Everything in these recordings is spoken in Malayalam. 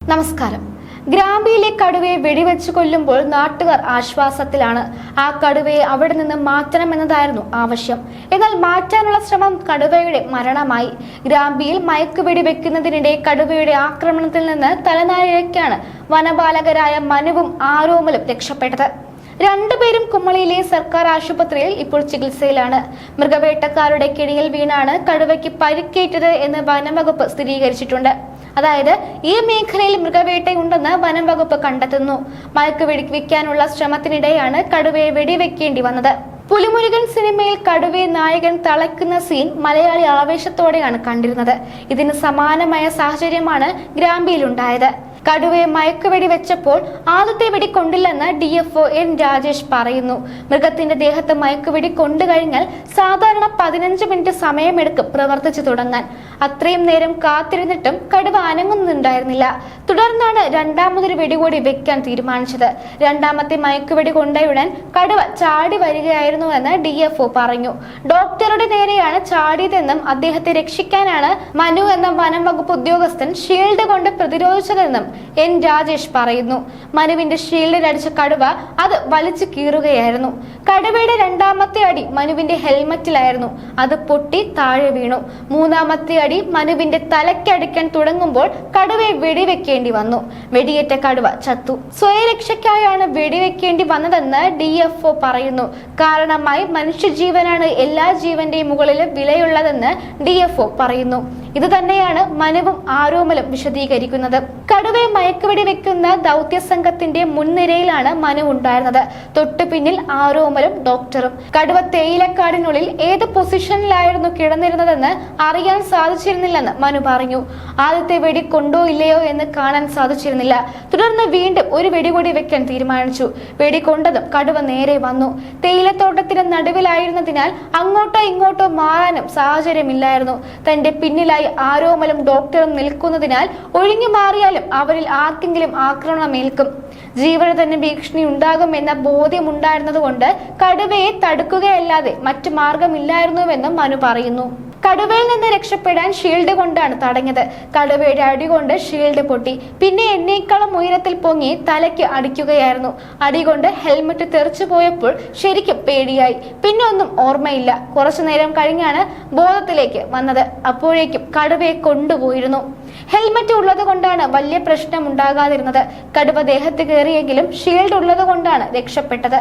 നമസ്കാരം. ഗ്രാമ്പിയിലെ കടുവയെ വെടിവെച്ച് കൊല്ലുമ്പോൾ നാട്ടുകാർ ആശ്വാസത്തിലാണ്. ആ കടുവയെ അവിടെ നിന്ന് മാറ്റണമെന്നതായിരുന്നു ആവശ്യം. എന്നാൽ മാറ്റാനുള്ള ശ്രമം കടുവയുടെ മരണമായി. ഗ്രാമ്പിയിൽ മയക്കുവെടി വെക്കുന്നതിനിടെ കടുവയുടെ ആക്രമണത്തിൽ നിന്ന് തലനാരിഴയ്ക്കാണ് വനപാലകരായ മനുവും ആരോമലും രക്ഷപ്പെട്ടത്. രണ്ടുപേരും കുമ്മളിയിലെ സർക്കാർ ആശുപത്രിയിൽ ഇപ്പോൾ ചികിത്സയിലാണ്. മൃഗവേട്ടക്കാരുടെ കിണിയിൽ വീണാണ് കടുവയ്ക്ക് പരിക്കേറ്റത് എന്ന് വനംവകുപ്പ് സ്ഥിരീകരിച്ചിട്ടുണ്ട്. അതായത് ഈ മേഖലയിൽ മൃഗവേട്ടയുണ്ടെന്ന് വനം വകുപ്പ് കണ്ടെത്തുന്നു. മയക്കുവെടി വെക്കാനുള്ള ശ്രമത്തിനിടെയാണ് കടുവയെ വെടിവെക്കേണ്ടി വന്നത്. പുലിമുരുകൻ സിനിമയിൽ കടുവയെ നായകൻ തളയ്ക്കുന്ന സീൻ മലയാളി ആവേശത്തോടെയാണ് കണ്ടിരുന്നത്. ഇതിന് സമാനമായ സാഹചര്യമാണ് ഗ്രാമ്പിയിലുണ്ടായത്. കടുവയെ മയക്കുവെടി വെച്ചപ്പോൾ ആദ്യത്തെ വെടി കൊണ്ടില്ലെന്ന് DFO N രാജേഷ് പറയുന്നു. മൃഗത്തിന്റെ ദേഹത്ത് മയക്കുവെടി കൊണ്ടു കഴിഞ്ഞാൽ സാധാരണ 15 മിനിറ്റ് സമയമെടുക്കും പ്രവർത്തിച്ചു തുടങ്ങാൻ. അത്രയും നേരം കാത്തിരുന്നിട്ടും കടുവ അനങ്ങുന്നുണ്ടായിരുന്നില്ല. തുടർന്നാണ് രണ്ടാമതൊരു വെടി കൂടി വെക്കാൻ തീരുമാനിച്ചത്. രണ്ടാമത്തെ മയക്കുവെടി കൊണ്ടയുടൻ കടുവ ചാടി വരികയായിരുന്നുവെന്ന് DFO പറഞ്ഞു. ഡോക്ടറുടെ നേരെയാണ് ചാടിയതെന്നും അദ്ദേഹത്തെ രക്ഷിക്കാനാണ് മനു എന്ന വനം വകുപ്പ് ഉദ്യോഗസ്ഥൻ ഷീൽഡ് കൊണ്ട് പ്രതിരോധിച്ചതെന്നും N രാജേഷ് പറയുന്നു. മനുവിന്റെ ഷീൽഡിൽ അടിച്ച കടുവ അത് വലിച്ചു കീറുകയായിരുന്നു. കടുവയുടെ രണ്ടാമത്തെ അടി മനുവിന്റെ ഹെൽമറ്റിലായിരുന്നു. അത് പൊട്ടി താഴെ വീണു. മൂന്നാമത്തെ അടി മനുവിന്റെ തലയ്ക്കടിക്കാൻ തുടങ്ങുമ്പോൾ കടുവയെ വെടിവെക്കേണ്ടി വന്നു. വെടിയേറ്റ കടുവ ചത്തു. സ്വയരക്ഷയ്ക്കായാണ് വെടിവെക്കേണ്ടി വന്നതെന്ന് DFO പറയുന്നു. കാരണമായി മനുഷ്യജീവനാണ് എല്ലാ ജീവന്റെയും മുകളിൽ വിലയുള്ളതെന്ന് DFO പറയുന്നു. ഇത് തന്നെയാണ് മനുവും ആരോമലും വിശദീകരിക്കുന്നത്. കടുവയെ മയക്കുവെടി വെക്കുന്ന ദൗത്യ സംഘത്തിന്റെ മുൻനിരയിലാണ് മനു ഉണ്ടായിരുന്നത്. തൊട്ടു പിന്നിൽ ആരോമലും ഡോക്ടറും. കടുവ തേയിലക്കാടിനുള്ളിൽ ഏത് പൊസിഷനിലായിരുന്നു കിടന്നിരുന്നതെന്ന് അറിയാൻ സാധിച്ചിരുന്നില്ലെന്ന് മനു പറഞ്ഞു. ആദ്യത്തെ വെടി കൊണ്ടോ ഇല്ലയോ എന്ന് കാണാൻ സാധിച്ചിരുന്നില്ല. തുടർന്ന് വീണ്ടും ഒരു വെടി കൂടി വെക്കാൻ തീരുമാനിച്ചു. വെടി കൊണ്ടതും കടുവ നേരെ വന്നു. തേയിലത്തോട്ടത്തിന് നടുവിലായിരുന്നതിനാൽ അങ്ങോട്ടോ ഇങ്ങോട്ടോ മാറാനും സാഹചര്യമില്ലായിരുന്നു. തന്റെ പിന്നിലായി ആരോമലും ഡോക്ടറും നിൽക്കുന്നതിനാൽ ഒഴിഞ്ഞു മാറിയാലും അവരിൽ ആർക്കെങ്കിലും ആക്രമണമേൽക്കും, ജീവന് തന്നെ ഭീഷണി ഉണ്ടാകുമെന്ന ബോധ്യമുണ്ടായിരുന്നതുകൊണ്ട് കടുവയെ തടുക്കുകയല്ലാതെ മറ്റു മാർഗമില്ലായിരുന്നുവെന്നും മനു പറയുന്നു. കടുവയിൽ നിന്ന് രക്ഷപ്പെടാൻ ഷീൽഡ് കൊണ്ടാണ് തടഞ്ഞത്. കടുവയുടെ അടി കൊണ്ട് ഷീൽഡ് പൊട്ടി. പിന്നെ എന്നേക്കാളും ഉയരത്തിൽ പൊങ്ങി തലയ്ക്ക് അടിക്കുകയായിരുന്നു. അടി കൊണ്ട് ഹെൽമറ്റ് തെറിച്ചു പോയപ്പോൾ ശരിക്കും പേടിയായി. പിന്നെ ഒന്നും ഓർമ്മയില്ല. കുറച്ചു നേരം കഴിഞ്ഞാണ് ബോധത്തിലേക്ക് വന്നത്. അപ്പോഴേക്കും കടുവയെ കൊണ്ടുപോയിരുന്നു. ഹെൽമറ്റ് ഉള്ളത് കൊണ്ടാണ് വലിയ പ്രശ്നം ഉണ്ടാകാതിരുന്നത്. കടുവ ദേഹത്ത് കയറിയെങ്കിലും ഷീൽഡ് ഉള്ളത് കൊണ്ടാണ് രക്ഷപ്പെട്ടത്.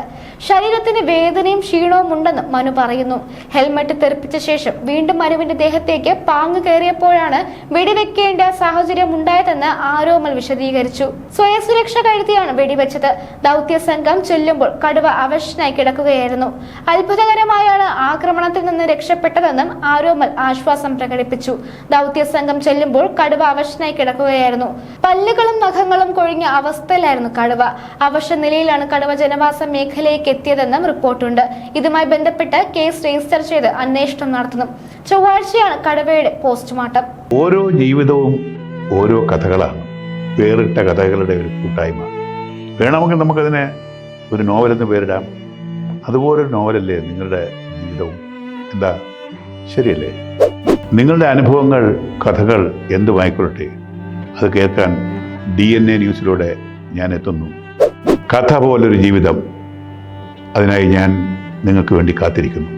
ശരീരത്തിന് വേദനയും ക്ഷീണവും ഉണ്ടെന്ന് മനു പറയുന്നു. ഹെൽമറ്റ് തെറിപ്പിച്ച ശേഷം വീണ്ടും മനുവിന്റെ ദേഹത്തേക്ക് പാങ്ങ് കയറിയപ്പോഴാണ് വെടിവെക്കേണ്ട സാഹചര്യം ഉണ്ടായതെന്ന് ആരോമൽ വിശദീകരിച്ചു. സ്വയസുരക്ഷ കരുതിയാണ് വെടിവെച്ചത്. ദൗത്യ സംഘം ചെല്ലുമ്പോൾ കടുവ അവശനായി കിടക്കുകയായിരുന്നു. അത്ഭുതകരമായാണ് ആക്രമണത്തിൽ നിന്ന് രക്ഷപ്പെട്ടതെന്നും ആരോമൽ ആശ്വാസം പ്രകടിപ്പിച്ചു. ദൗത്യ സംഘം ചെല്ലുമ്പോൾ കടുവ അവശനായി കിടക്കുകയായിരുന്നു. പല്ലുകളും നഖങ്ങളും കൊഴിഞ്ഞ അവസ്ഥയിലായിരുന്നു കടുവ. അവശ നിലയിലാണ് കടുവ ജനവാസ മേഖലയിലേക്ക് എത്തിയതെന്നും റിപ്പോർട്ടുണ്ട്. ഇതുമായി ബന്ധപ്പെട്ട് കേസ് രജിസ്റ്റർ ചെയ്ത് അന്വേഷണം നടത്തുന്നു. ചൊവ്വാഴ്ചയാണ് കടുവയുടെ പോസ്റ്റ്മോർട്ടം. ഓരോ ജീവിതവും ഓരോ കഥകളാണ്, വേറിട്ട കഥകളുടെ ഒരു കൂട്ടായ്മ. വേണമെങ്കിൽ നമുക്കതിനെ ഒരു നോവലെന്ന് പേരിടാം. അതുപോലൊരു നോവലല്ലേ നിങ്ങളുടെ ജീവിതവും? എന്താ, ശരിയല്ലേ? നിങ്ങളുടെ അനുഭവങ്ങൾ, കഥകൾ എന്തുമായിക്കൊള്ളട്ടെ, അത് കേൾക്കാൻ DNA ന്യൂസിലൂടെ ഞാൻ എത്തുന്നു. കഥ പോലൊരു ജീവിതം, അതിനായി ഞാൻ നിങ്ങൾക്ക് വേണ്ടി കാത്തിരിക്കുന്നു.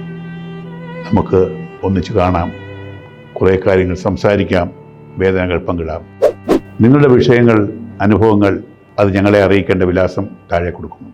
നമുക്ക് ഒന്നിച്ച് കാണാം, കുറേ കാര്യങ്ങൾ സംസാരിക്കാം, വേദനകൾ പങ്കിടാം. നിങ്ങളുടെ വിഷയങ്ങൾ, അനുഭവങ്ങൾ അത് ഞങ്ങളെ അറിയിക്കേണ്ട വിലാസം താഴെ കൊടുക്കുന്നു.